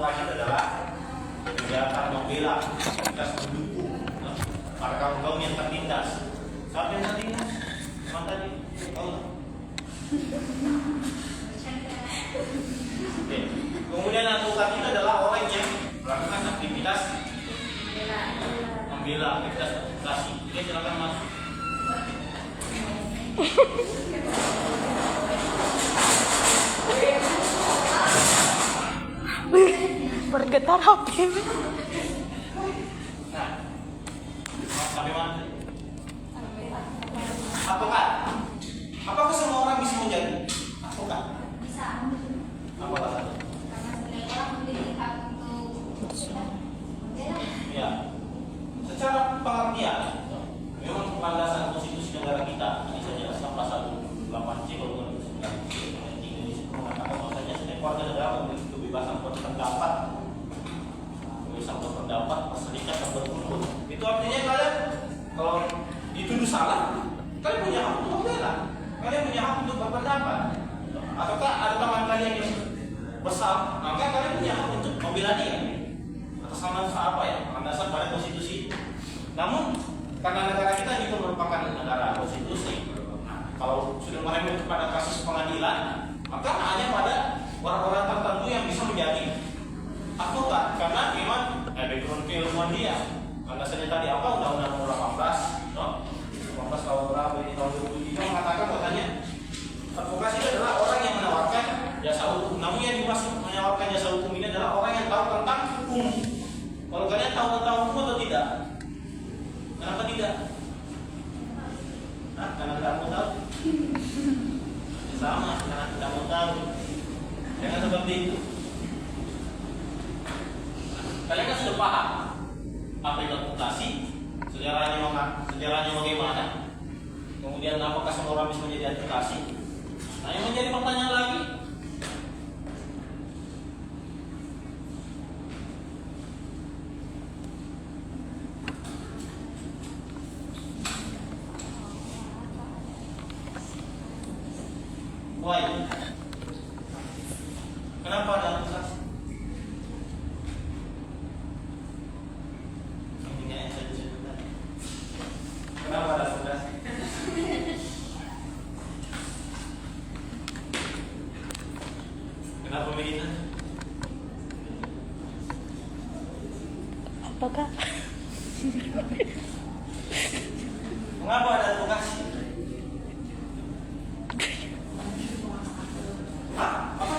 advokasi adalah kegiatan membela, kita mendukung para kaum yang tertindas. Siapa yang tertindas? Mana tadi? Tahu tak? Oke. Kemudian advokat itu adalah orang yang melakukan aktivitas membela, aktivitas advokasi. Oke, silakan masuk. Bergetar HP. Nah, sampai mana? Advokat. Apakah semua orang bisa menjadi advokat? Bisa. Apa alasannya? Karena sebenarnya orang memiliki hak untuk membela. Ya, secara pengertian, memang landasan konstitusi negara kita ini saja pasal 8C kalau bukan 9C mengatakan bahwasanya setiap warga negara memiliki kebebasan berpendapat, kebebasan berpendapat, berserikat dan berkumpul. Itu artinya kalian kalau dituduh salah, kalian punya hak untuk membela, kalian punya hak untuk berpendapat. Ataukah ada teman kalian yang bersalah, maka kalian punya hak untuk membela dia. Atas nama apa ya? Landasan pada konstitusi. Namun karena negara kita itu merupakan negara konstitusi, kalau sudah merembet kepada kasus pengadilan, maka hanya pada orang-orang tertentu yang bisa menjadi advokat karena memang background keilmuan dia. Landasannya tadi apa? Undang-Undang nomor 18, no? 18 tahun berapa ini tahun 2003 mengatakan bahwasanya advokasi itu adalah orang yang menawarkan jasa hukum. Namun yang dimaksud menawarkan jasa hukum ini adalah orang yang tahu tentang hukum. Kalau kalian tahu tentang hukum atau tidak? Kenapa tidak? Nah, karena tidak mau tahu. Sama, karena tidak mau tahu. Jangan seperti itu. Kalian kan sudah paham apa itu advokasi, sejarahnya bagaimana, kemudian apakah semua orang bisa menjadi advokasi. Nah, yang menjadi pertanyaan lagi, why? Kenapa ada advokasi? Intinya yang saya sebutkan. Kenapa ada advokasi? Kenapa militan? Apakah? Mengapa ada advokasi? Hah? Apa?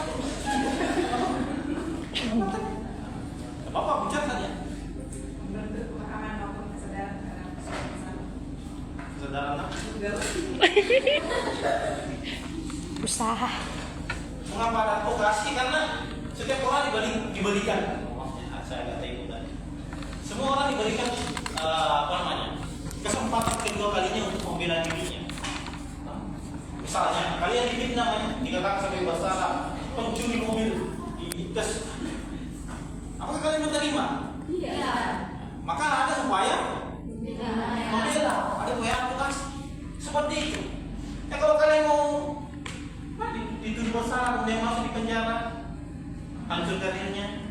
Apa bicara saja? Bentuk pemahaman maupun kesadaran terhadap persoalan. Kesadaran apa? Usaha. Mengapa ada advokasi? Karena setiap orang diberikan. Maksudnya saya nggak tahu tadi. Semua orang diberikan kesempatan kedua kalinya untuk membela dirinya. Misalnya kalian difitnah dikatakan sebagai bersalah pencuri mobil dites. Apakah kalian menerima? Iya. Maka ada upaya Iya. membela, ada upaya advokasi seperti itu. Kalau kalian mau dituduh bersalah kemudian masuk di penjara, hancur karirnya,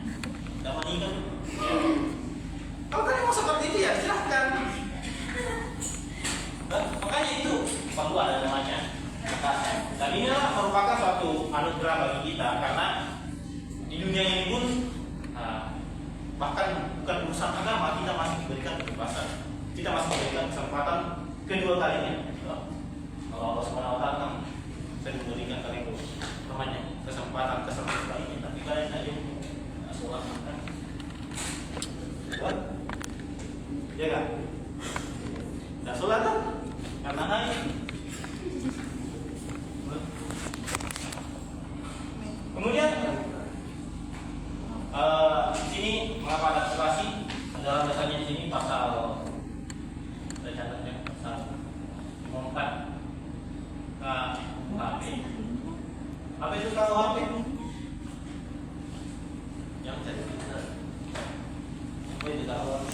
tidak meninggal. Kalau kalian mau seperti itu ya silahkan. Makanya itu perlu ada namanya advokasi. Dan inilah merupakan suatu anugerah bagi kita karena di dunia ini pun bahkan bukan urusan agama kita masih diberikan kebebasan, kita masih diberikan kesempatan kedua kalinya. Kalau Allah Subhanahu Wa Taala kan saya memberikan kalian namanya kesempatan kalinya, tapi kalian aja nggak sholat kan? What? Ya kan? Nggak sholat kan? Karena hanya kemudian di sini mengapa ada advokasi adalah dasarnya di sini pasal saya catatnya pasal 54 KUHP. Apa itu KUHP? Yang saya kita apa itu KUHP?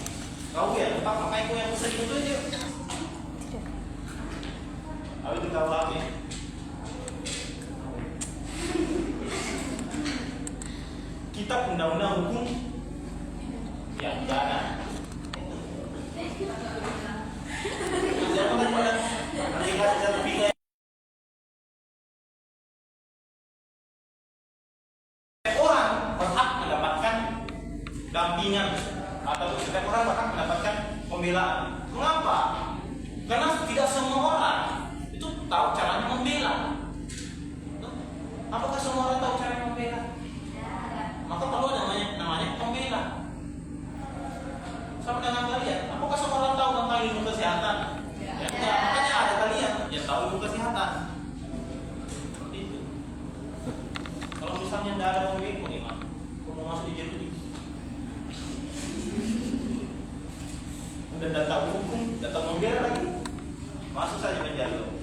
Kau ya, tempat pakai kue yang besar itu aja. Apa itu KUHP? kitab undang-undang hukum yang pidana. Jangan pada aplikasi satu tiga orang berhak mendapatkan dampingan atau setiap orang berhak mendapatkan pembelaan. Mengapa? Karena tidak semua orang itu tahu caranya membela. Apakah semua orang tahu cara membela? Maka perlu namanya pembela. Sama dengan kalian, apakah semua orang tahu tentang ilmu kesehatan? Ya, enggak. Makanya ada kalian yang tahu ilmu kesehatan. Seperti itu. Kalau misalnya tidak ada pembela, gimana? Kamu mau masuk di jeruk? Udah datang hukum, datang membela lagi, masuk saja penjara.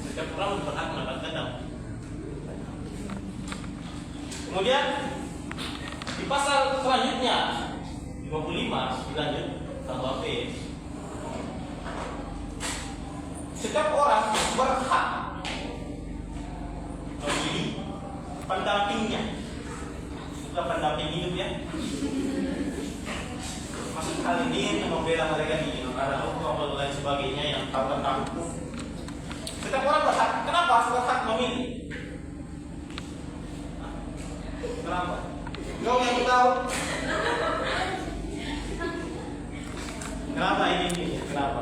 Setiap orang berhak mendapatkan dampingan. Kemudian di pasal selanjutnya 55 dilanjut KUHP. Setiap orang berhak memilih pendampingnya. Bukan pendamping hidup ya. Maksud hal ini untuk membela mereka di ada hukum dan lain sebagainya yang tahu tentang hukum. Setiap orang berhak. Kenapa berhak memilih? Kenapa? Kau yang tahu. Kenapa ini? Kenapa?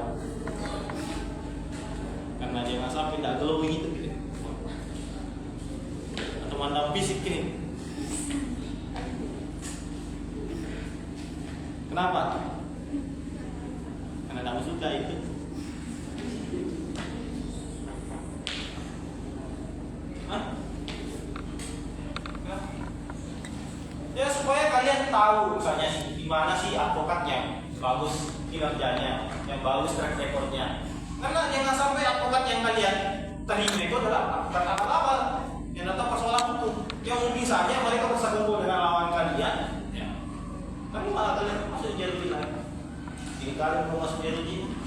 Karena jangan sampai tidak glowing itu gitu. Atau mandang fisik ini. Kenapa? Karena kamu suka itu. Hah? Ya supaya kalian tahu misalnya di mana sih advokat yang bagus kinerjanya, yang bagus track recordnya. Karena jangan sampai advokat yang kalian terima itu adalah advokat abal-abal yang datang persoalan hukum. Yang mungkin saja mereka bersekutu dengan lawan kalian. Ya. Tapi malah kalian masuk jeruji lagi. Jadi kalian mau masuk jeruji.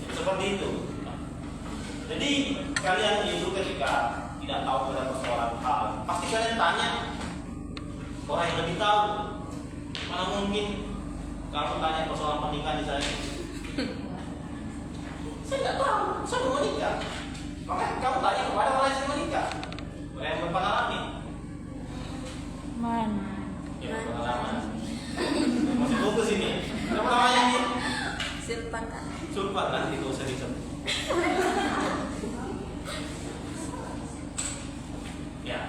Seperti itu. Jadi kalian itu ketika tidak tahu pada persoalan hal, pasti kalian tanya orang yang lebih tahu. Mana mungkin kamu tanya persoalan pernikahan di saya? Saya tidak tahu, saya mau menikah. Maka kamu tanya kepada orang yang sedang menikah, orang yang berpengalaman. Mana? Ya berpengalaman. Masih fokus ini. Apa namanya ini? Sulpan. Sulpan nanti kau usah disebut. Ya.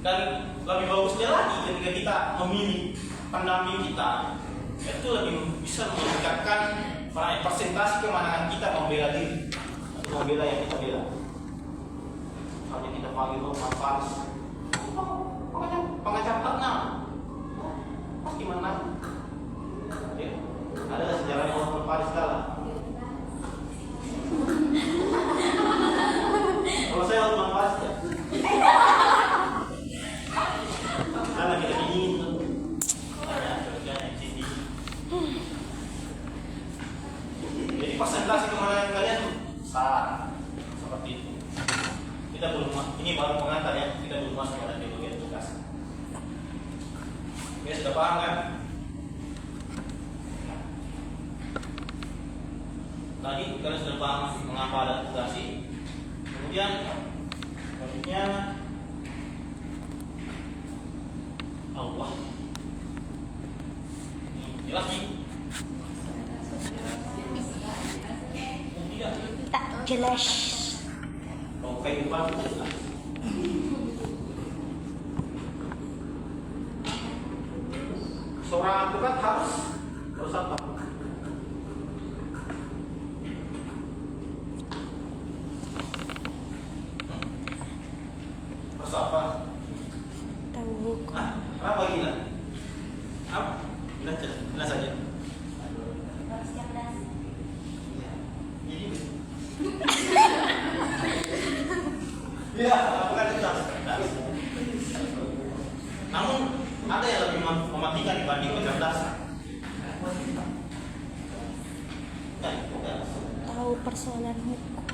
Dan lebih bagusnya lagi ketika kita memilih pendamping kita, itu lebih bisa meningkatkan persentase kemenangan kita membela diri atau membela yang kita bela. Kalau kita panggil Paris, pengacara terkenal, pasti menang. Ya. Ada sejarahnya orang Paris kalah. Kalau saya orang Paris ya. Karena kita ingin tuh banyak kerjaan yang tinggi. Jadi persentase kemenangan kalian salah seperti itu. Kita belum, ini baru pengantar ya, kita belum masuk pada teologi edukasi. Oke, sudah paham kan? Tadi kalian sudah paham mengapa ada edukasi. Kemudian selanjutnya Allah. Jelas nih? Tidak. Tak jelas. Kalau kehidupan itu jelas. Seorang advokat harus apa? Harus apa? Tahu hukum. Kenapa gila? Apa? Gila saja. Harus cerdas. Gini. Iya, bukan cerdas. Namun ada yang lebih mematikan dibanding kecerdasan. Bukan. Tahu persoalan hukum.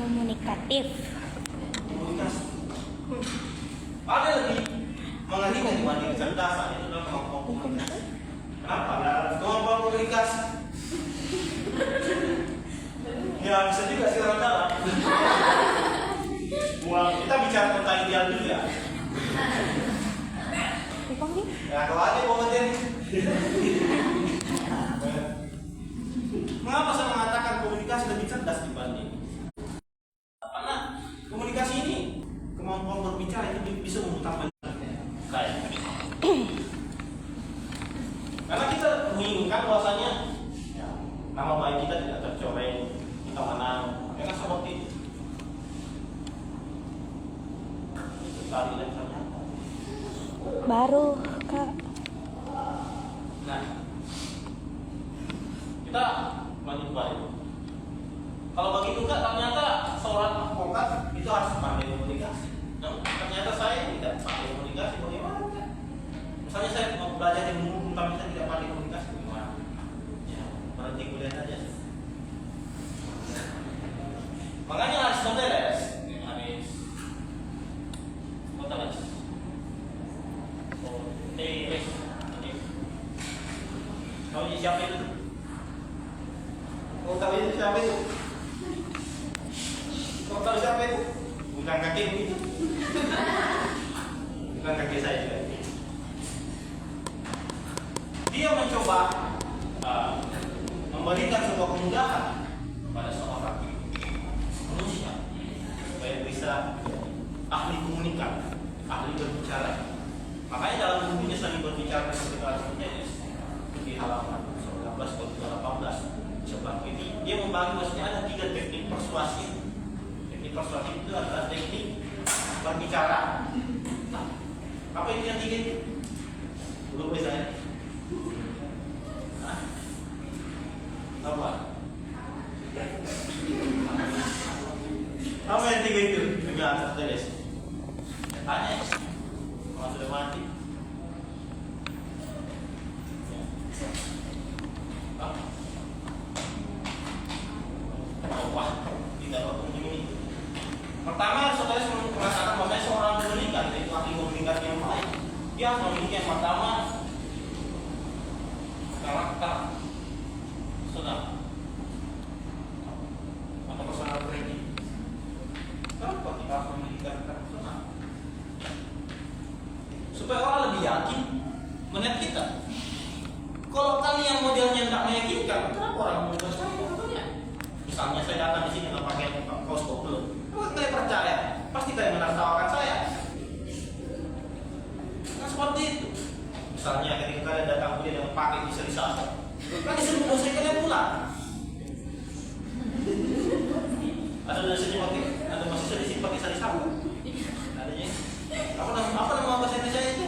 Komunikatif. Komunikasi. Ada lagi mengerikan dibanding kecerdasan itu adalah kemampuan komunikasi. Kenapa? Kemampuan komunikasi. Ya bisa juga sih orang dalam. Kita bicara tentang ideal dulu ya. Ya kalau aja komentar. Mengapa saya mengatakan komunikasi lebih cerdas dibanding? Karena komunikasi ini kemampuan berbicara itu bisa memutar balik kayak. Karena kita menginginkan bahwasanya ya, nama baik kita tidak tercoreng, kita menang, karena seperti itu. Tadi lecturnya Baru, Kak. nah, kita lanjut balik. Kalau begitu Kak, ternyata seorang advokat itu harus pandai komunikasi. Nah, ternyata saya tidak pandai komunikasi, bagaimana Kak? Misalnya saya mau belajar di hukum tapi saya tidak pandai komunikasi, bagaimana? Ya, berhenti kuliah saja. Makanya Aristoteles, tahu siapa itu? Kau tahu itu siapa itu? Kau tahu siapa itu? Bukan kakek itu. Bukan kakek saya juga. Dia mencoba memberikan sebuah kemudahan kepada seorang manusia supaya bisa ahli komunikasi, ahli berbicara. Makanya dalam bukunya Seni Berbicara Seperti Aristoteles di halaman 19 ke 18 sebelah ini dia membagi bahwasanya ada 3 teknik persuasif. Teknik persuasif itu adalah teknik berbicara. Nah, apa itu yang 3 itu? Belum bisa ya? Apa? Apa yang 3 itu? Enggak Aristoteles. Tanya ya. Kalau sudah mati. Wah, tidak bertemu ini. Pertama, Aristoteles merasakan bahwa seorang komunikan itu ahli komunikasi yang baik. Dia harus memiliki yang pertama karakter personal atau personal branding. Kenapa kita harus memiliki karakter personal? Supaya orang lebih yakin melihat kita. Kalau kalian modelnya tidak meyakinkan, kenapa orang mau percaya contohnya? Misalnya saya datang di sini dengan pakai kaos koko, kalau kalian percaya, pasti kalian menertawakan saya. Nah seperti itu. Misalnya ketika kalian datang kemudian dengan pakai bisa disasar, kan disuruh saya kalian pulang. Ada dosennya pakai, ada mahasiswa di sini pakai sari sapu. Adanya apa nama bahasa Indonesia itu?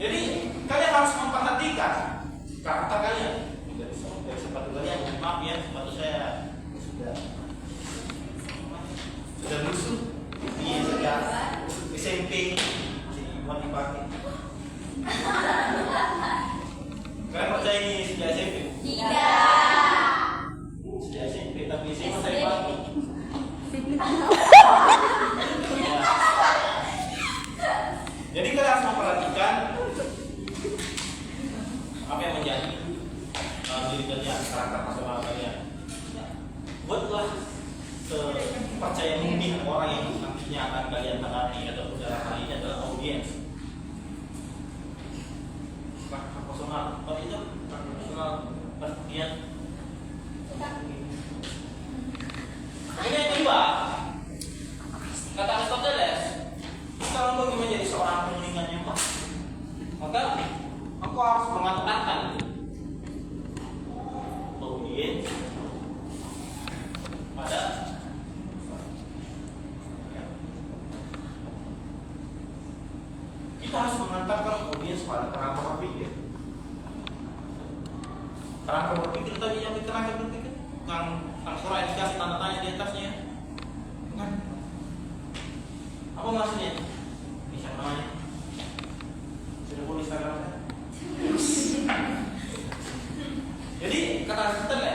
Jadi kalian harus memperhatikan karakter kalian. Dari sepatu kalian, maaf ya, sepatu saya sudah lusuh. Ini sejak SMP masih mau dipakai. Kalian percaya ini sejak SMP? Tidak. Sejak SMP, tapi SMP saya pakai. Jadi kalian harus memperhatikan apa yang menjadi diri kalian, karakter personal kalian. Buatlah percaya mungkin orang yang nantinya akan kalian hadapi atau dalam hal ini adalah audiens. Karakter personal, apa itu? Karakter personal kemudian. Ini yang kedua, kata Aristoteles, kalau engkau ingin menjadi seorang komunikan yang baik, maka engkau harus mengatakan audiens pada kita harus mengantarkan audiens pada kerangka berpikir. Kerangka berpikir tadi yang kerangka berpikir, kan surah dikasih tanda tanya di atasnya, kan? Apa maksudnya? Bisa namanya? Sudah boleh Instagram kan? Jadi kata Aristoteles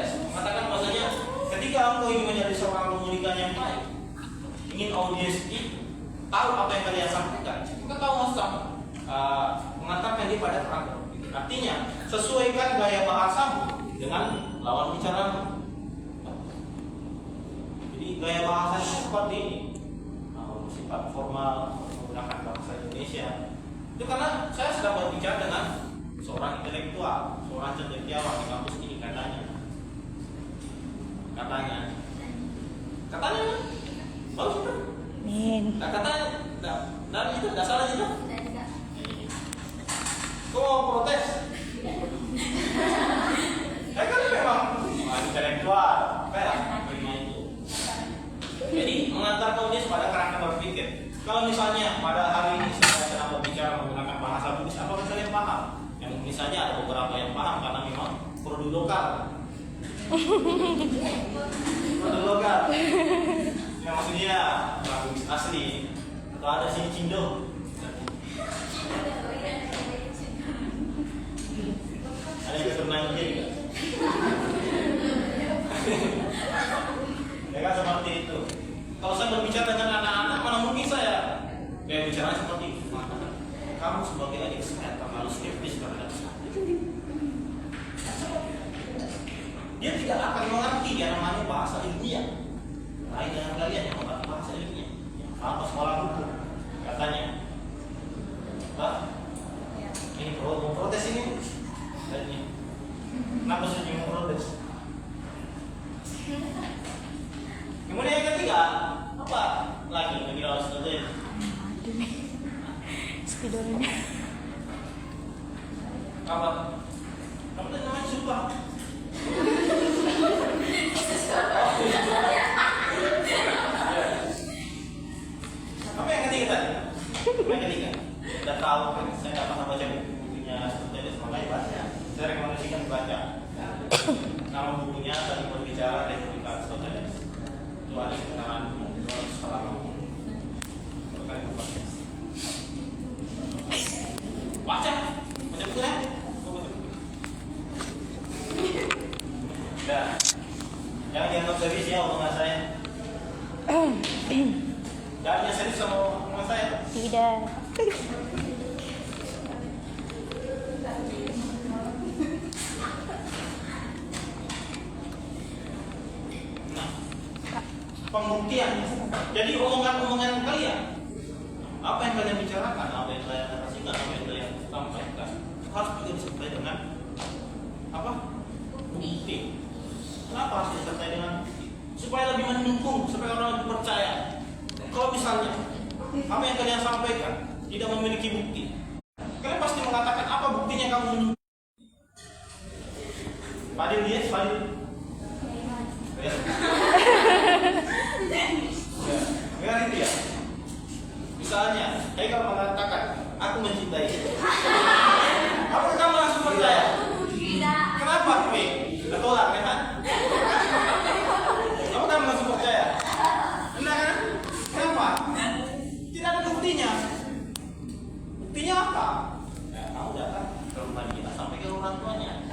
audiens itu tahu apa yang kalian sampaikan, kita tahu masa mengantarkan dia pada kerangka berpikir. Artinya sesuaikan gaya bahasamu dengan lawan bicaramu. Jadi gaya bahasanya seperti ini, sifat formal, menggunakan bahasa Indonesia. Itu karena saya sedang berbicara dengan seorang intelektual, seorang cendekiawan di kampus ini katanya, bagus kan? Min. Nah, katanya, dan itu tidak salah juga. Kau mau protes? Kan memang intelektual, kayak itu. Jadi mengantar audiens pada kerangka berpikir. Kalau misalnya pada hari ini saya sedang berbicara menggunakan bahasa Bugis, apakah kalian paham? Yang misalnya ada beberapa yang paham karena memang produk lokal. Produk lokal. Yang maksudnya orang Bugis asli. Atau ada sini Cindo. Ada yang keturunan juga. Ya kan seperti itu. Kalau saya berbicara dengan anak-anak, mana mungkin saya bicara seperti itu. Kamu sebagai adik saya terlalu skeptis terhadap saya. Dia tidak akan mengerti yang namanya bahasa ilmiah. Lain dengan kalian yang mengerti bahasa ilmiah, yang paham sekolah hukum, katanya. Ini mau protes ini. Kenapa saya mau protes? Kemudian yang ketiga, apa lagi yang kita harus terjadi? Spidolnya. Apa? Kamu tadi namanya suka. Apa yang ketiga tadi? Yang ketiga, udah tahu kan? Saya nggak pernah baca bukunya Aristoteles, makanya baca. Saya rekomendasikan baca. Nama bukunya tadi berbicara Republik Aristoteles. Itu ada sekitar 200 halaman. Baca buku ya. Nah, jangan dianggap serius ya omongan saya. Jangan serius sama omongan saya. Tidak. Nah, pembuktian. Jadi omongan-omongan kalian, apa yang kalian bicarakan, apa yang kalian narasikan, apa yang kalian sampaikan, harus juga disertai dengan apa? Bukti. Kenapa harus disertai dengan bukti? Supaya lebih mendukung, supaya orang lebih percaya. Kalau misalnya apa yang kalian sampaikan tidak memiliki bukti, kalian pasti mengatakan apa buktinya kamu menunjukkan. Fadil dia, Fadil. Ya, itu ya. Misalnya, kalau mengatakan aku mencintai, apakah kamu langsung percaya? Tidak. Kenapa? Tolak kan? Apakah kamu langsung percaya? Benar kan? Kenapa? Tidak ada buktinya. Buktinya apa? Ya, kamu datang ke rumah kita sampai ke orang tuanya.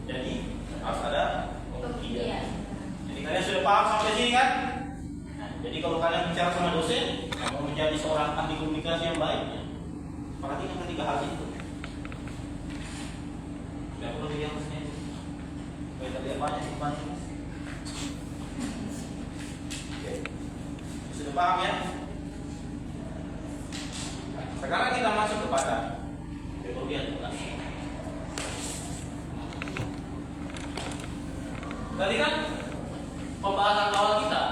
Jadi harus ada pembuktian. Jadi kalian sudah paham sampai sini kan? Nah, jadi kalau kalian bicara sama dosen, kamu menjadi seorang ahli komunikasi yang baik, ya, perhatikan ketiga hal itu. Tidak perlu diharusnya. Kita lihat banyak. Oke, sudah paham ya? Sekarang kita masuk kepada teologi tugas. Tadi kan pembahasan awal kita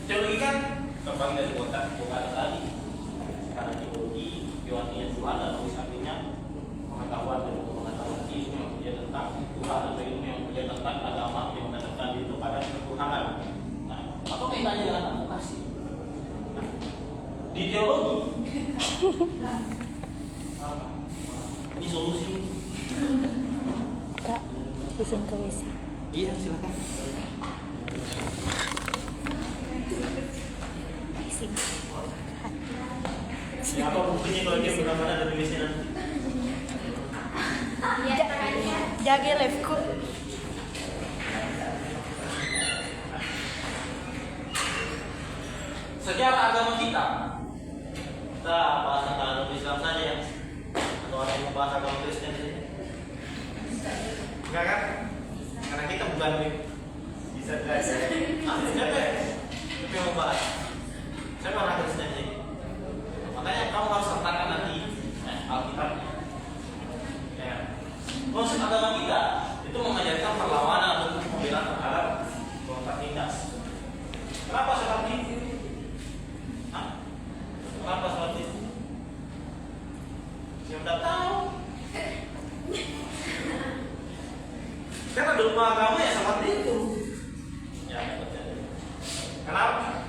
teologi kan terbagi dari kota tadi. Karena teologi artinya Tuhan atau artinya pengetahuan dari pengetahuan ilmu yang berbicara tentang Tuhan atau ilmu yang berbicara tentang agama yang menetapkan itu pada ketuhanan. Nah, apa kaitannya dengan advokasi? Di teologi ini solusi. Kak, izin ke WC. Iya, silakan. Izin. Ya apa buktinya kalau dia benar-benar ada tulisnya nanti? Iya, tangannya. Jaga liveku. Sejarah agama kita bahas tentang agama Islam saja ya. Atau ada yang mau bahas agama Kristen di sini? Enggak kan? Karena kita bukan bisa belajar. Siapa yang mau bahas? Saya pernah Kristen sih. Makanya kamu harus sertakan nanti Alkitabnya. Ya. Konsep agama kita itu mengajarkan perlawanan untuk pembelaan terhadap kelompok tindas. Kenapa seperti itu? Kenapa seperti itu? Siapa tidak tahu? Karena dogma agama ya seperti itu. Ya, kenapa?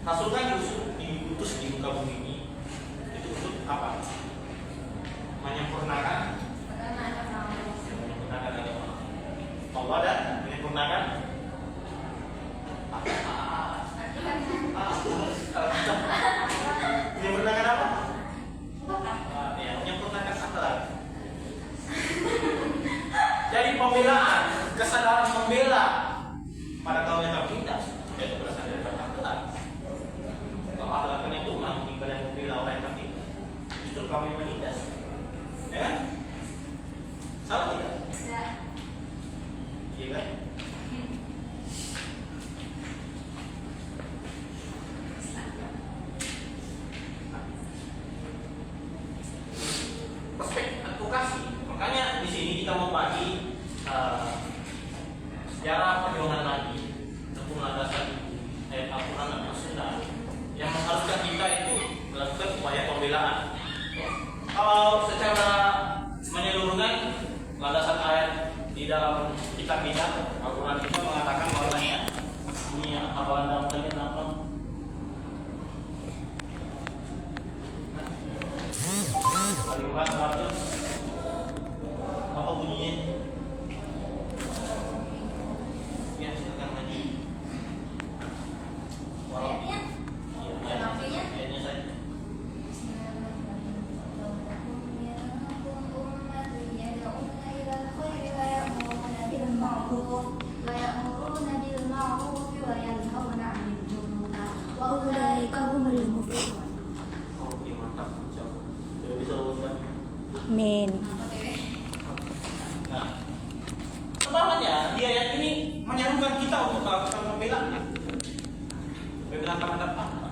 Rasul kan diutus di muka bumi ini itu untuk apa? Menyempurnakan agama Allah dan menyempurnakan menyempurnakan apa? Ya, menyempurnakan akhlak. Jadi pembelaan, kesadaran membela pada kaum yang tertindas yaitu berasal dari akhlak. Kalau akhlaknya itu mampu yang membela orang yang tertindas, justru kaum yang menindas, ya kan? Salah tidak? Iya kan? Perspektif advokasi. Makanya di sini kita membagi sejarah perjuangan Nabi untuk melandaskan ayat Al-Quran dan As-Sunnah yang mengharuskan kita itu melakukan upaya pembelaan. Kalau secara menyeluruhkan landasan ayat di dalam kitab kita Al-Quran itu mengatakan bahwasanya ini apa anda mungkin apa? Al-Quran 100 apa bunyinya? Ya silakan lagi. Ayatnya? Iya, ayatnya saja. Oke, mantap. Sudah bisa uruskan. Amin. Nah, sebenarnya di ayat ini menyerukan kita untuk melakukan pembelaan. Pembelaan terhadap apa?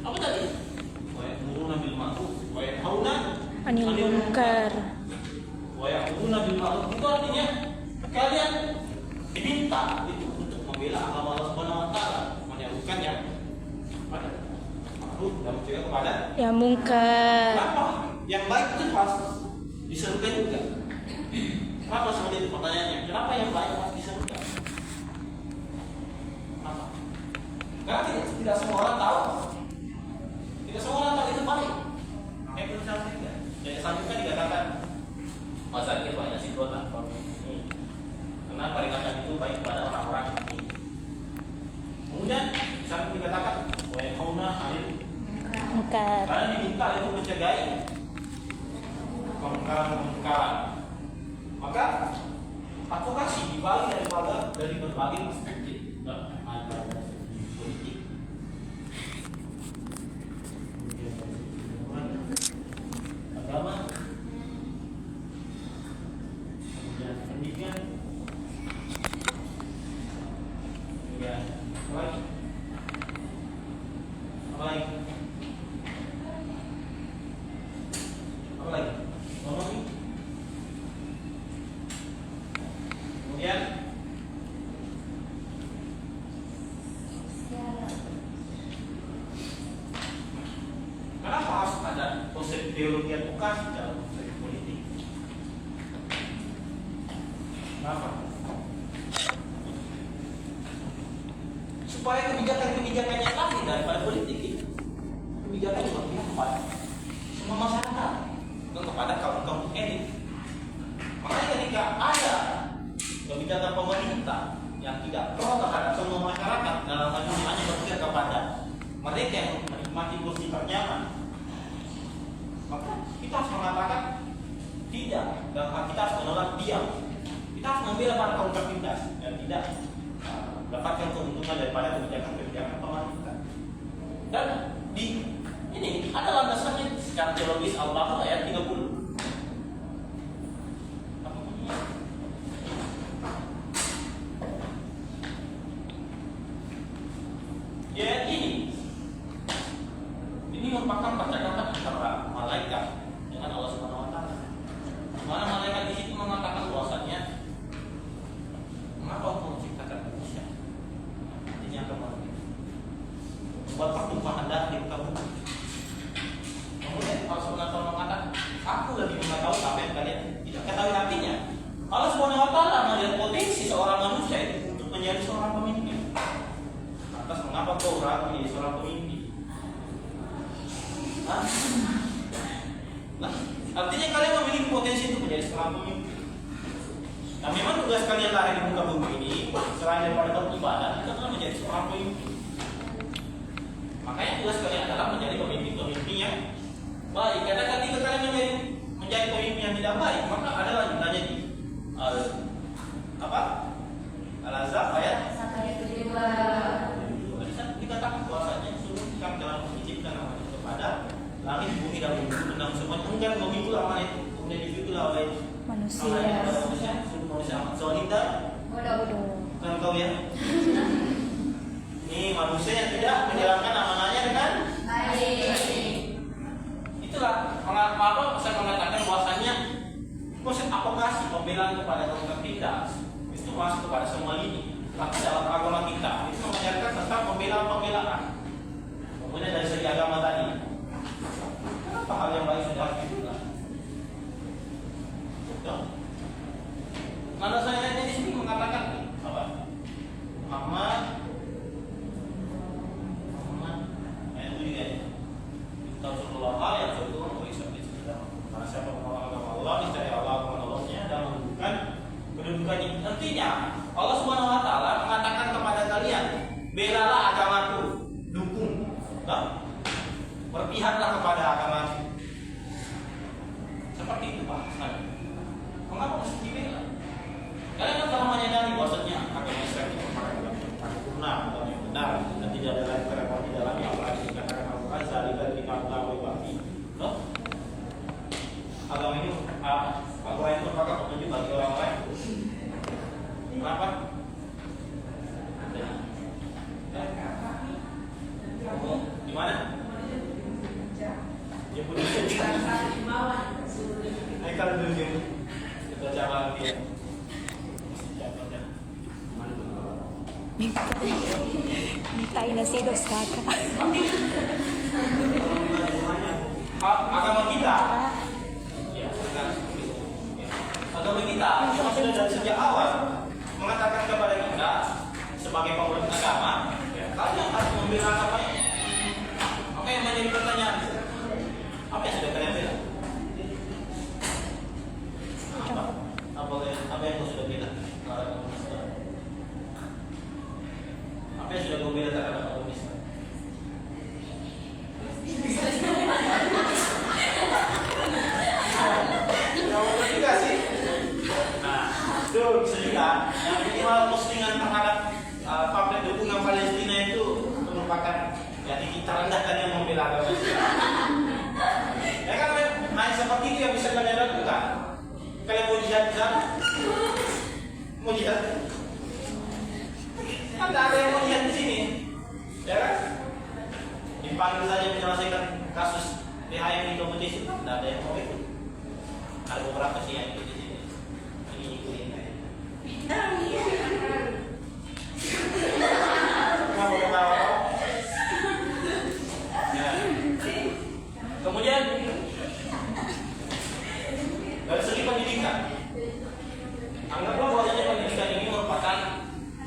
Apa tadi? Wa ya'muruna bil ma'ruf wa yanhauna 'anil munkar. Wa ya'muruna bil ma'ruf itu artinya kalian diminta itu untuk membela agama Allah Subhanahu wa taala, menyerukan yang pada ma'ruf dan mencegah kepada Ya munkar. kenapa? Yang baik itu harus diserukan juga. Kenapa seperti itu pertanyaannya? Kenapa yang baik harus diserukan? Kenapa? Karena tidak semua orang tahu. Tidak semua orang tahu itu baik. Belum sampai tidak. Jadi selanjutnya dikatakan masa itu banyak situasi ini. Karena peringatan itu baik pada orang-orang ini. Kemudian sampai dikatakan wa yanhauna 'anil Munkar. karena diminta itu mencegah kemungkaran. Maka advokasi dibagi dari berbagai perspektif. Ada dari politik, agama, kemudian pendidikan, ya, apa lagi? Ekonomi. Kemudian kenapa harus ada konsep teologi advokasi dalam konsep politik? Kenapa? Supaya kebijakan-kebijakan yang lahir daripada politik itu kebijakan juga bermanfaat semua masyarakat, bukan kepada kaum elit. Makanya ketika ada kebijakan pemerintah yang tidak pro terhadap semua masyarakat, dalam hal ini hanya berpihak kepada mereka yang menikmati kursi ternyaman, kita harus mengatakan tidak, dan kita harus menolak diam. Kita harus membela para kaum tertindas dan tidak dapatkan keuntungan daripada kebijakan pemerintah. Dan di ini ada landasannya secara teologis Al-Baqarah ayat 30. Ya ini merupakan percakapan antara malaikat dengan Allah Subhanahu Wa Taala. Mana malaikat di situ mengatakan bahwasanya, mengapa engkau menciptakan manusia? Artinya apa? Buat pertumpahan darah di muka bumi. Kemudian Allah Subhanahu Wa Taala mengatakan, aku lebih mengetahui apa yang kalian tidak ketahui. Artinya Allah Subhanahu Wa Taala melihat potensi seorang manusia itu untuk menjadi seorang pemimpin. Atas mengapa kau ragu menjadi seorang pemimpin? Nah, artinya kalian memiliki potensi untuk menjadi seorang pemimpin. Nah, memang tugas kalian lahir di muka bumi ini selain daripada beribadah, itu adalah menjadi seorang pemimpin. Makanya tugas kalian adalah menjadi pemimpin yang baik. Karena ketika kalian menjadi pemimpin yang tidak baik, maka ada lanjutannya di Al-Ahzab ayat 72. Dikatakan bahwasanya sungguh kami dalam menitipkan amanah itu kepada langit, bumi dan bumi tentang semuanya. Kemudian memikul amanah itu, kemudian dipikul oleh manusia. Sungguh manusia amat zalim dan bodoh. bukan kau ya. Ini manusia yang tidak menjalankan amanahnya dengan Baik. itulah mengapa saya mengatakan bahwasanya konsep advokasi pembelaan kepada kaum tertindas itu masuk kepada semua ini. Tapi dalam agama kita itu mengajarkan tentang pembelaan. Kemudian dari segi agama tadi, kenapa hal yang baik sudah dibilang? Betul. Lalu saya di sini mengatakan apa? Muhammad ayat 7 ya. Kita Rasulullah yang itu mengisahkan sejarah. Karena siapa menolak agama Allah, niscaya Allah akan menolongnya dan menunjukkan kedudukannya. Artinya Allah Subhanahu Wa Taala mengatakan kepada kalian, belalah agamaku, dukung, berpihaklah kepada agamaku. Seperti itu Pak. Mengapa mesti dibela? Kalian kan telah menyadari bahwasanya agama Islam itu merupakan sempurna, bukan yang benar, dan tidak ada lain keraguan di dalamnya. Apalagi dikatakan Al-Quran zalika kitabullah wa ibadi. Agama ini Al-Quran itu merupakan petunjuk bagi orang lain. Kenapa? Di mana? Dia pun kalau dulu kita jawab dia. Mintain na si Dos Kaka. Agama kita, agama kita sudah dari sejak awal mengatakan kepada kita sebagai pengurus agama, kalian harus membela agamanya. Oke, yang menjadi pertanyaan, apa yang sudah kalian bela? Apa yang sudah bela? Apa yang sudah kau bela terhadap komunis? Juga sih. Nah, itu bisa juga. Yang minimal postingan terhadap pamflet dukungan Palestina itu merupakan titik terendah kalian membela agama Islam. Ya kan, hanya seperti itu yang bisa kalian lakukan. Kalian mau jihad di sana? Mau jihad? Kan tak ada yang mau jihad di sini, ya kan? Dipanggil saja menyelesaikan kasus PHM di kompetisi, tidak ada yang mau ikut. Ada beberapa sih yang ikut di sini. Ini ikutin aja. Kamu tahu? Ya. Kemudian dari segi pendidikan, anggaplah bahwasanya pendidikan ini merupakan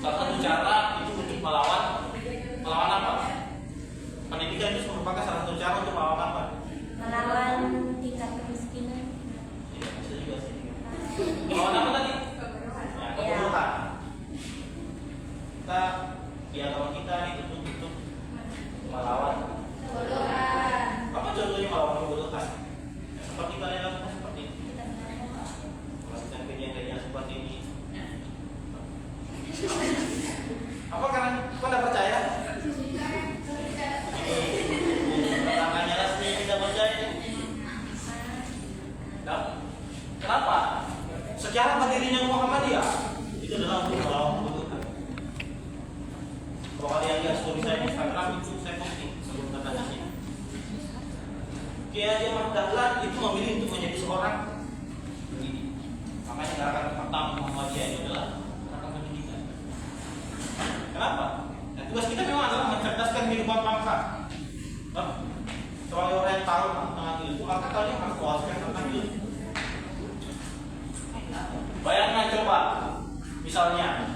salah satu cara itu untuk melawan apa? Pendidikan itu merupakan salah satu cara untuk melawan apa? Melawan tingkat kemiskinan. Ya, bisa juga sih. Islam itu saya posting sebelum katanya. Kiai Haji Ahmad Dahlan itu memilih untuk menjadi seorang pendidik. Makanya gerakan pertama Muhammadiyah itu adalah gerakan pendidikan. Kenapa? Dan tugas kita memang adalah mencerdaskan kehidupan bangsa. Sebagai orang yang tahu tentang ilmu, maka kalian harus kuasai tentang ilmu. Bayangkan coba, misalnya,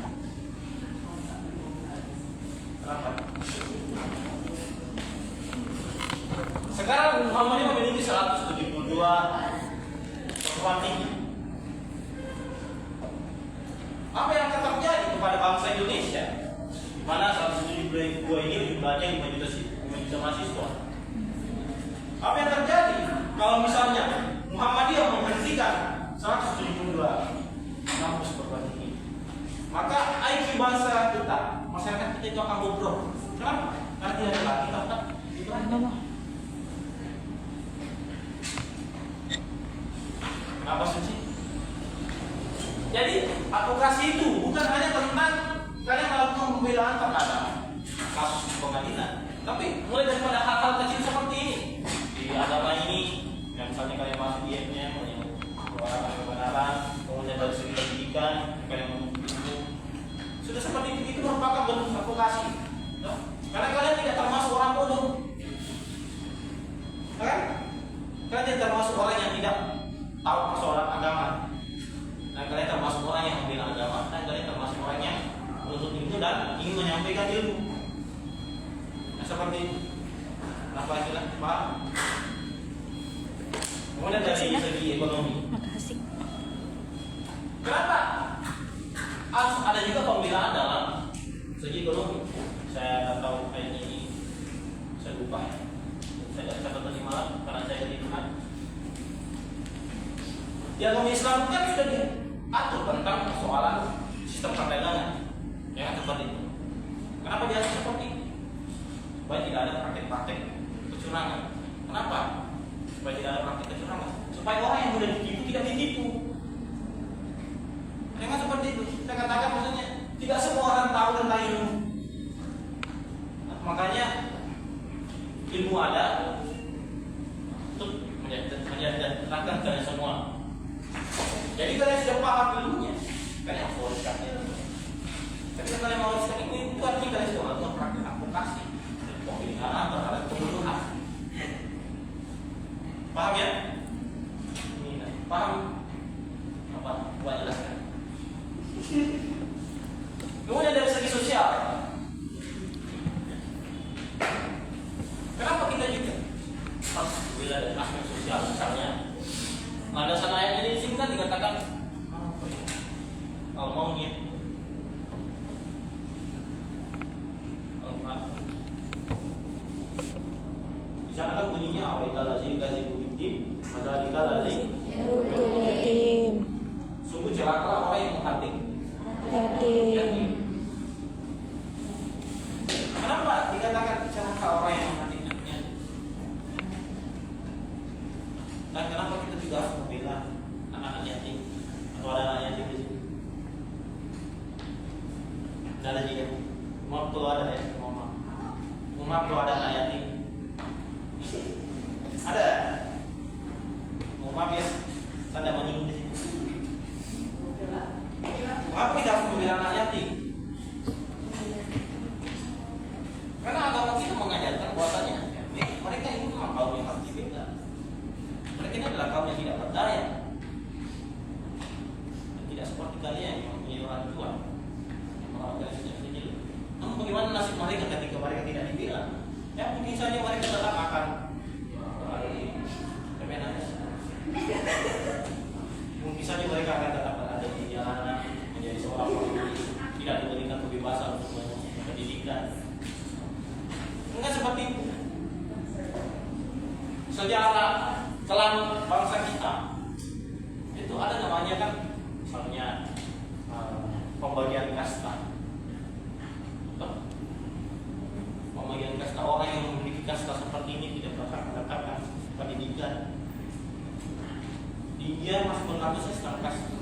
kenapa? Sekarang Muhammadiyah memiliki 172 perguruan tinggi. Apa yang akan terjadi kepada bangsa Indonesia? Di mana 172 ini jumlahnya 5 juta mahasiswa. Apa yang terjadi kalau misalnya Muhammadiyah menghentikan 172 kampus perguruan tinggi? Maka IQ bangsa kita, masyarakat kita itu akan bobrok. Kenapa? Karena tidak ada lagi tempat belajar. Apa sih? Jadi advokasi itu bukan hanya tentang kalian melakukan pembelaan terhadap kasus pengadilan, tapi mulai daripada hal-hal kecil seperti ini di agama ini, yang misalnya kalian masuk di IF-nya, kebenaran, kemudian dari segi pendidikan, kalian menuntut sudah seperti itu merupakan bentuk advokasi, karena kalian tidak termasuk orang bodoh, kan? Kalian tidak termasuk orang yang tidak tahu persoalan agama. Dan kalian termasuk orang yang membela agama, dan kalian termasuk orang yang menuntut ilmu dan ingin menyampaikan ilmu. Nah, seperti itu. Kenapa istilah? Paham? Kemudian dari segi ekonomi. Makasih. Kenapa? Harus ada juga pembelaan dalam segi ekonomi. Saya tak tahu kayak ini, saya lupa. Saya tidak catat tadi malam karena saya ketiduran. Di agama Islam kan sudah diatur tentang persoalan sistem perdagangan, ya seperti itu. Kenapa dia seperti itu? Supaya tidak ada praktek-praktek kecurangan. Kenapa? Supaya tidak ada praktek kecurangan. Supaya orang yang sudah ditipu tidak ditipu. Memang seperti itu. Saya katakan maksudnya tidak semua orang tahu tentang ilmu. Nah, makanya ilmu ada untuk menjadikan kalian semua. Jadi kalian sudah paham ilmunya, kalian harus wariskan ilmu. Tapi kalau kalian mau wariskan ilmu itu artinya kalian sudah melakukan praktik advokasi, pembelaan terhadap kebutuhan. Paham ya? Ini paham? Apa? Buat jelaskan. Kemudian dari segi sosial, kenapa kita juga harus bila dari aspek sosial misalnya? Landasan ayatnya di sini kan dikatakan al-mauniyah. Di sana kan bunyinya awaitalazim kazibuddin, madzalikalazi Yatim. sungguh celakalah orang yang menghatik Yatim. Kenapa dikatakan celaka orang yang menghatik yatim? Dan kenapa kita juga harus membela anak-anak yatim atau ada anak yatim di sini? Tidak ada juga. Maaf kalau ada ya, maaf kalau ada anak yatim. Ada. Maaf ya, saya tidak menyinggung di sini. Mengapa kita harus membela anak yatim? Karena agama kita mengajarkan bahwasanya mereka itu memang kaum yang harus dibela. Mereka ini adalah kaum yang tidak berdaya dan tidak seperti kalian yang mempunyai orang tua orang kalian sejak kecil. Namun bagaimana nasib mereka ketika mereka tidak dibela? Ya mungkin saja mereka tetap akan mungkin saja mereka akan tetap berada di jalanan menjadi seorang polisi, tidak diberikan kebebasan untuk pendidikan. Enggak seperti itu. Sejarah kelam bangsa kita itu ada namanya kan, misalnya pembagian kasta. Pembagian kasta, orang yang memiliki kasta seperti ini tidak berhak mendapatkan pendidikan. Dia masih mengaku sistem kasta.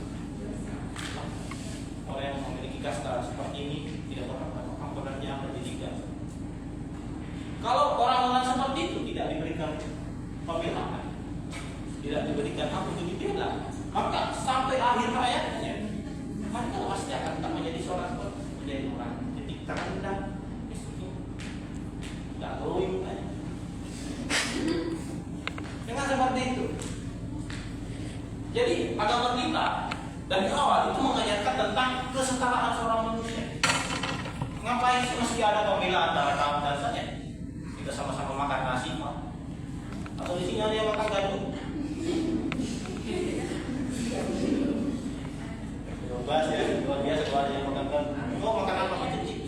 Orang yang memiliki kasta seperti ini tidak berhak mendapatkan pendidikan. pembelaan, tidak diberikan hak untuk dibela, maka sampai akhir hayatnya mereka pasti akan tak menjadi seorang menjadi orang titik terendah. Tidak glowing kan? Dengan seperti itu. Jadi agama kita dari awal itu mengajarkan tentang kesetaraan seorang manusia. Ngapain sih mesti ada pembelaan antara kaum dan saya? Kita sama-sama makan nasi, Pak. Atau di sini ada yang makan gandum? Bahas ya, luar biasa kalau ada yang makan gandum. Mau makan apa? Makan cicik.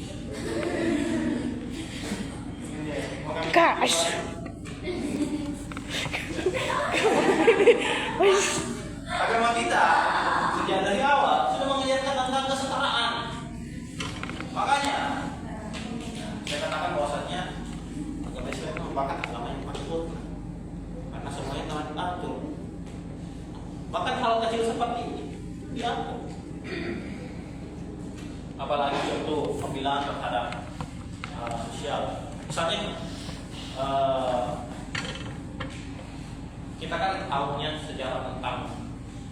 Gosh. Agama kita sejak dari awal sudah mengajarkan tentang kesetaraan. Makanya saya katakan bahwasannya agama Islam merupakan agama yang makmur karena semuanya telah diatur. Bahkan hal kecil seperti ini diatur. Apalagi contoh pembelaan terhadap sosial. Misalnya kita kan tahunya sejarah tentang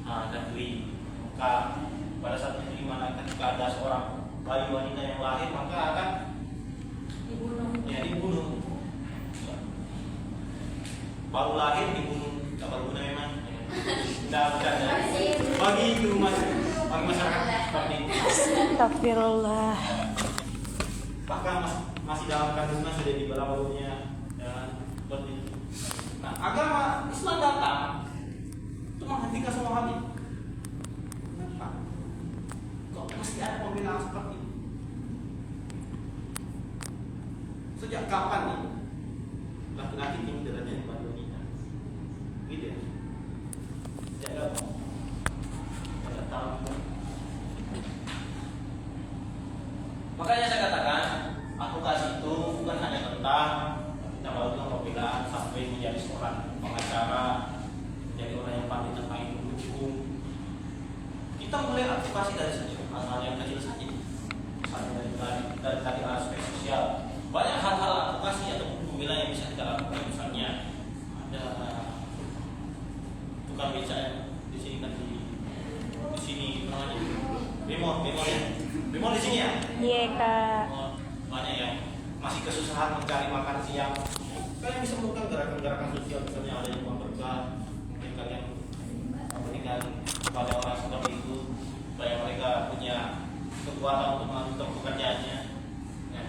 negeri. Maka pada saat itu dimana ketika ada seorang bayi wanita yang lahir maka akan dibunuh. Baru lahir dibunuh, tak berguna memang. Tidak bercanda. Bagi masyarakat seperti itu. Astagfirullah. Bahkan masih dalam kandungan sudah dibelah barunya dan seperti itu. Nah, agama Islam datang itu menghentikan semua hal ini. Kenapa? Kok masih ada pembelaan seperti ini? Sejak kapan nih laki-laki tinggi derajatnya daripada wanita? Gitu ya? Tidak tahu. Makanya saya katakan advokasi itu bukan hanya tentang kita melakukan pembelaan sampai menjadi seorang pengacara, menjadi orang yang pandai tentang ilmu hukum. Kita mulai advokasi dari hal-hal yang kecil saja. Misalnya dari aspek sosial, banyak hal-hal advokasi atau pembelaan yang bisa kita lakukan. Misalnya ada tukang beca di sini kan di sini namanya Bemol di sini ya. Iya Kak. Banyak yang masih kesusahan mencari makan siang. Kalian bisa melakukan gerakan-gerakan sosial, misalnya ada yang berkah, mungkin kalian memberikan kepada orang seperti itu supaya mereka punya kekuatan untuk melanjutkan pekerjaannya. Ya.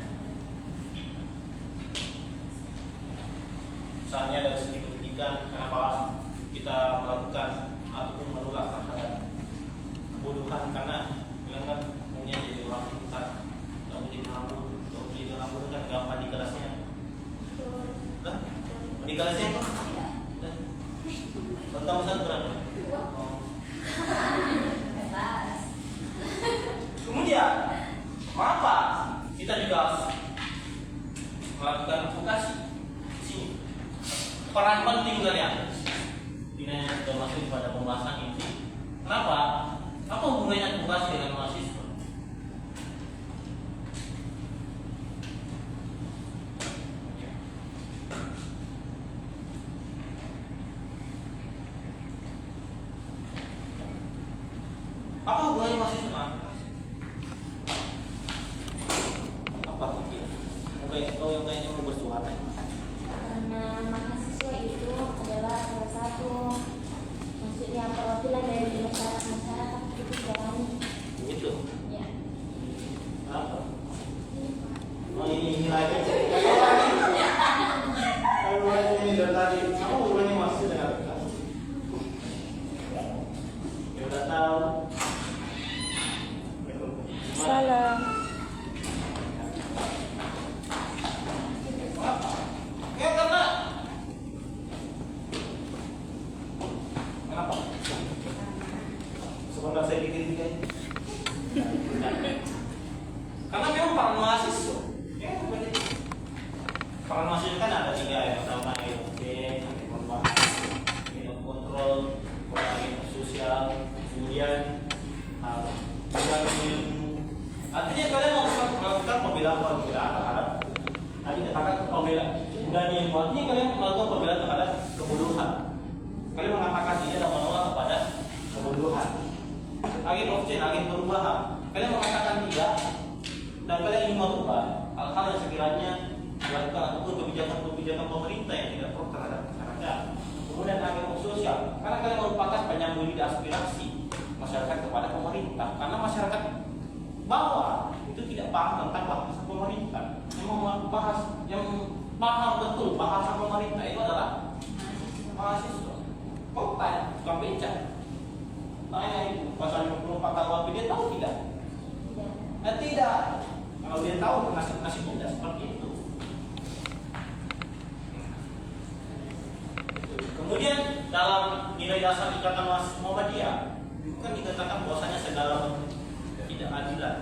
Misalnya dari segi pendidikan, kenapa kita melakukan ataupun menolak terhadap kebodohan, karena bilang kan punya jadi orang pintar, tak boleh ngabur, tak boleh ngabur kan gampang di kelasnya. Nah, di kelasnya apa? Tentang besar berapa? Kemudian, mengapa kita juga harus melakukan advokasi di sini? Peran penting kalian. Ini sudah masuk pada pembahasan ini. Kenapa? Apa hubungannya advokasi dengan mahasiswa? Apa hubungannya mahasiswa dengan advokasi? Apa mungkin? Kau yang kayaknya mau bersuara. Karena mahasiswa itu adalah salah satu maksudnya perwakilan dari masyarakat itu sekarang. Begitu. Ya. Apa? Oh ini lagi. Kalau ini dari tadi, apa hubungannya mahasiswa dengan advokasi? Ya udah tahu. Salam. Ya karena kenapa? Sebentar saya pikir-pikir. Karena memang para mahasiswa, ya betul. Para mahasiswa kan ada tiga ya, pertama kontrol, sosial, kemudian artinya kalian mau melakukan pembelaan terhadap tadi katakan pembelaan Berani itu artinya kalian melakukan pembelaan terhadap kebodohan. Kalian mengatakan dia dan menolak kepada kebodohan. Agen blockchain, agen perubahan. Kalian mengatakan tidak dan kalian ingin merubah hal-hal yang sekiranya dilakukan ataupun kebijakan-kebijakan pemerintah yang tidak pro terhadap masyarakat. Kemudian agen sosial, karena kalian merupakan penyambung lidah aspirasi masyarakat kepada pemerintah. Karena masyarakat bawah itu tidak paham tentang bahasa pemerintah. Yang paham betul bahasa pemerintah itu adalah mahasiswa. Kok tanya, tukang becak. Tanya itu, pasal 54 KUHP dia tahu tidak? Tidak. Kalau dia tahu nasib tidak seperti itu. Kemudian dalam nilai dasar Ikatan Mahasiswa Muhammadiyah bukan dikatakan bahwasanya segala bentuk ketidakadilan,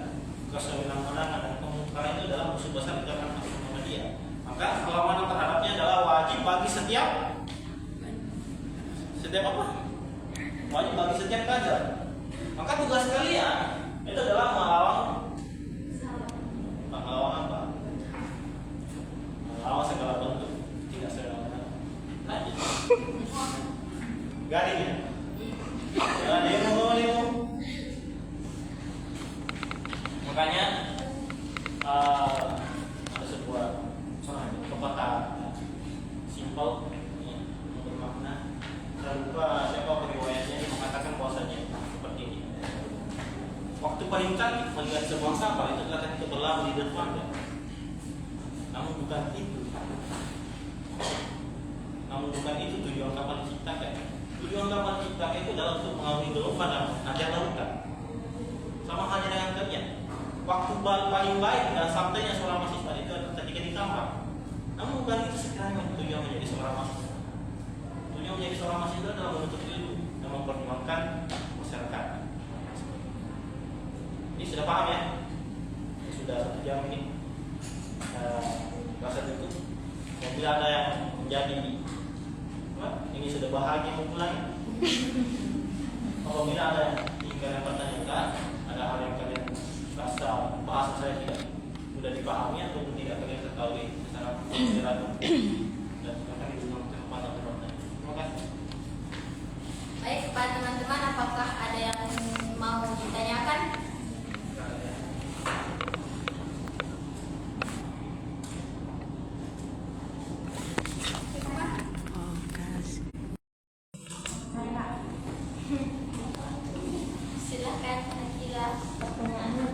kesewenang-wenangan dan kemungkaran itu dalam musuh besar Ikatan Mahasiswa Muhammadiyah. Maka perlawanan terhadapnya adalah wajib bagi setiap apa? Wajib bagi setiap kader. Maka tugas kalian itu adalah melawan apa? Melawan segala bentuk tidak sewenang-wenang. Lanjut. Garing ya. Demo. Makanya ada sebuah pepatah simpel bermakna. Saya lupa siapa periwayatnya ini mengatakan bahwasanya seperti ini. Waktu paling cantik melihat sebuah kapal itu adalah ketika berlabuh di dermaga. Namun bukan itu tujuan kapal diciptakan. Tujuan kapal diciptakan itu adalah untuk mengawali gelombang dan ajak lautan. Sama halnya dengan kalian. Waktu paling baik dan sampainya seorang mahasiswa itu adalah ketika di kamar. Namun bukan itu sekiranya tujuan menjadi seorang mahasiswa. Tujuan menjadi seorang mahasiswa adalah menuntut ilmu dan memperjuangkan masyarakat. Ini sudah paham ya? Sudah 1 jam ini. Rasa itu. Bila ada yang menjadi ini sudah bahagia memulai. Apabila ada yang ingin kalian pertanyakan, ada hal yang kalian rasa bahasa saya tidak mudah dipahami atau tidak kalian ketahui secara konsideran dan akan diberikan kesempatan untuk bertanya. Terima kasih. Baik, kepada teman-teman, apakah ada yang mau ditanyakan? Silakan, Akila. Pertanyaannya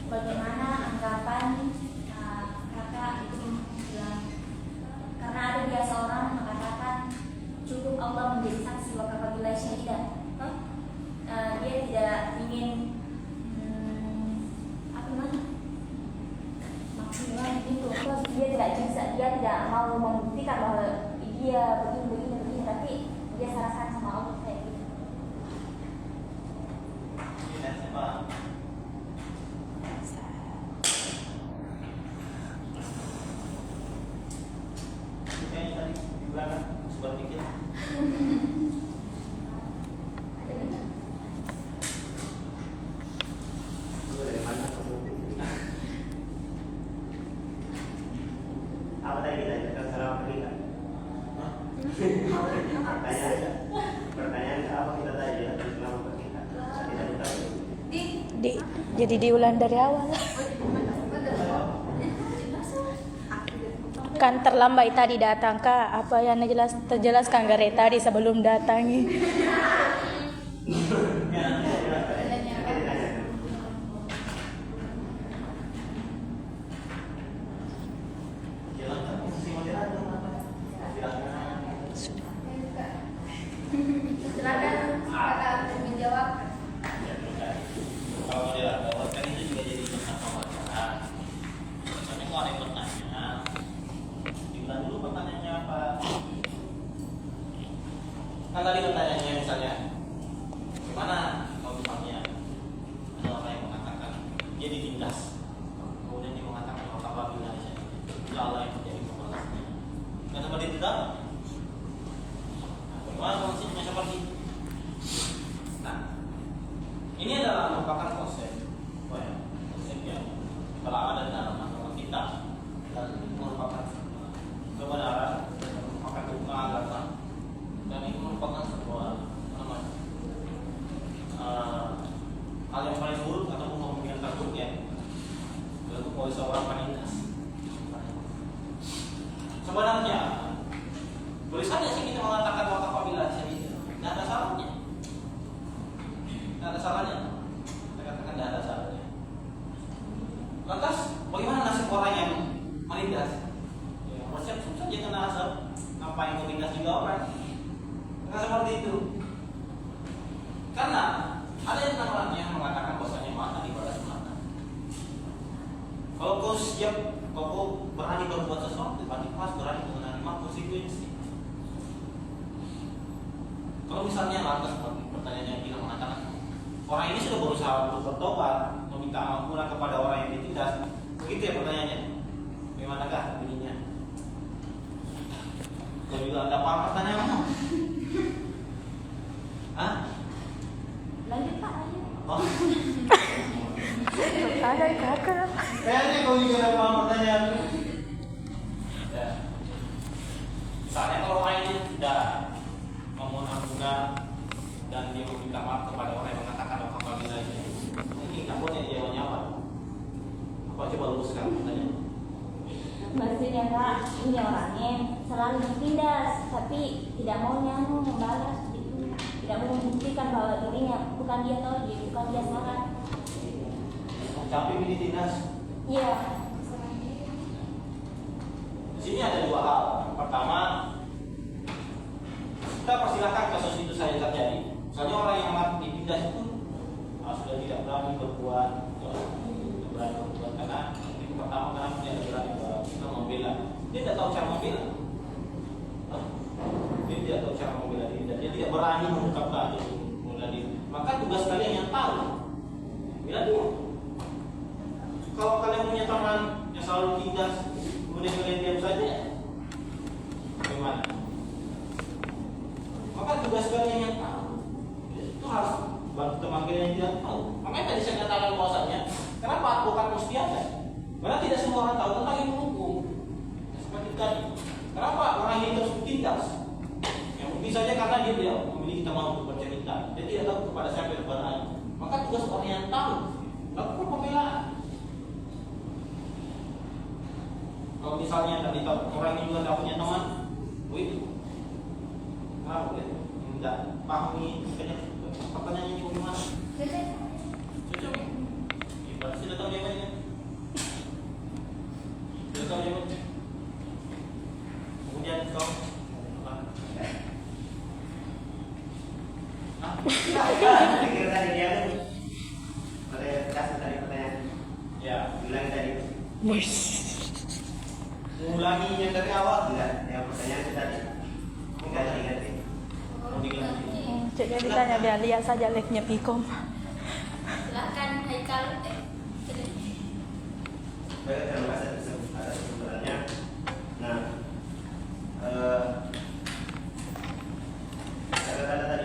bagaimana anggapan kakak itu bilang, karena ada biasa orang mengatakan cukup Allah menjadi saksi apabila syahidah. Dia tidak ingin maksudnya itu dia tidak bisa, dia tidak mau membuktikan bahwa dia begini, tapi dia serahkan sama Allah kayak gitu. Kayaknya tadi di belakang seperti itu. Apa tadi kita akan salah kita? Pertanyaan apa kita tadi ya? Selama kita tidak tahu. Jadi diulang dari awal. Kan terlambat tadi datang kak. Apa yang terjelaskan Gare tadi sebelum datangi. Silakan kakak untuk menjawab. Kalau moderator kan itu juga jadi tentang pembacaan. Soalnya kalau ada yang bertanya, diulang dulu pertanyaannya apa. Kan tadi pertanyaannya misalnya merupakan konsep yang telah ada dalam agama kita dan merupakan kebenaran dan merupakan hukum agama dan ini merupakan sebuah hal yang paling buruk ataupun kemungkinan terburuknya dilakukan oleh seorang penindas. Sebenarnya boleh saja sih kita mengatakan wakaf apabila syahid, tidak ada salahnya. Tidak ada salahnya. Kita katakan tidak ada salahnya. Lantas bagaimana nasib orang yang menindas? Ya, persepsi saja kena asap. Apa yang menindas juga orang? Tidak seperti itu. Karena ada yang orang yang mengatakan bahwasanya mata dibalas mata. Kalau kau siap, kau berani berbuat sesuatu, berarti kau berani menerima konsekuensi. Kalau misalnya lantas pertanyaannya kita mengatakan orang ini sudah berusaha untuk bertobat, meminta ampun kepada orang yang ditindas, begitu ya pertanyaannya? Bagaimanakah bunyinya? Kau juga ada apa pertanyaanmu? Hah? Lanjut Pak, lanjut. Oh. Ada kakak. Kayaknya kau juga ada apa pertanyaan? Ya. Misalnya kalau orang ini tidak memohon ampunan dan dia meminta maaf kepada orang yang mengatakan apa ini tak boleh jawabnya apa? Apa coba luruskan pertanyaan? Maksudnya Kak, ini orangnya selalu ditindas, tapi tidak mau membalas gitu. Tidak mau membuktikan bahwa dirinya bukan dia tahu, bukan dia salah. Tapi ini dinas. Iya. Di sini ada dua hal. Pertama, kita persilahkan kasus itu saja terjadi. Misalnya orang yang mati ditindas itu sudah tidak berani berbuat, karena itu pertama karena dia tidak berani kita membela. Dia tidak tahu cara membela. Dia tidak tahu cara membela diri dan dia tidak berani mengungkapkan itu membela diri. Maka tugas kalian yang tahu, bela dia. Kalau kalian punya teman yang selalu tindas, kemudian kalian diam saja, bagaimana? Maka tugas kalian yang tahu itu harus bantu teman kalian yang tidak tahu. Makanya tadi saya katakan bahwasanya, kenapa advokat mesti ada? Karena tidak semua orang tahu tentang ilmu hukum. Seperti tadi, kenapa orang ini terus ditindas? Yang mungkin saja karena dia tidak memiliki teman untuk bercerita, dia tidak tahu kepada siapa yang berani. Maka tugas orang yang tahu lakukan pembelaan. Kalau misalnya tadi orang ini juga tidak punya teman, kenapa boleh? Tidak pahami pertanyaannya itu gimana? Cocok ya? Berarti sudah tahu jawabannya? Sudah tahu jawabannya? Kemudian kau Pikir tadi dia pada kasih tadi pertanyaan. ya, Bilang tadi. mengulangi yang dari awal Enggak, yang pertanyaan itu tadi. Ganti. mau diganti. Cek ditanya biar lihat saja live-nya Pikom. Silakan Haikal. Baik, terima kasih atas kesempatannya. Nah, kata-kata tadi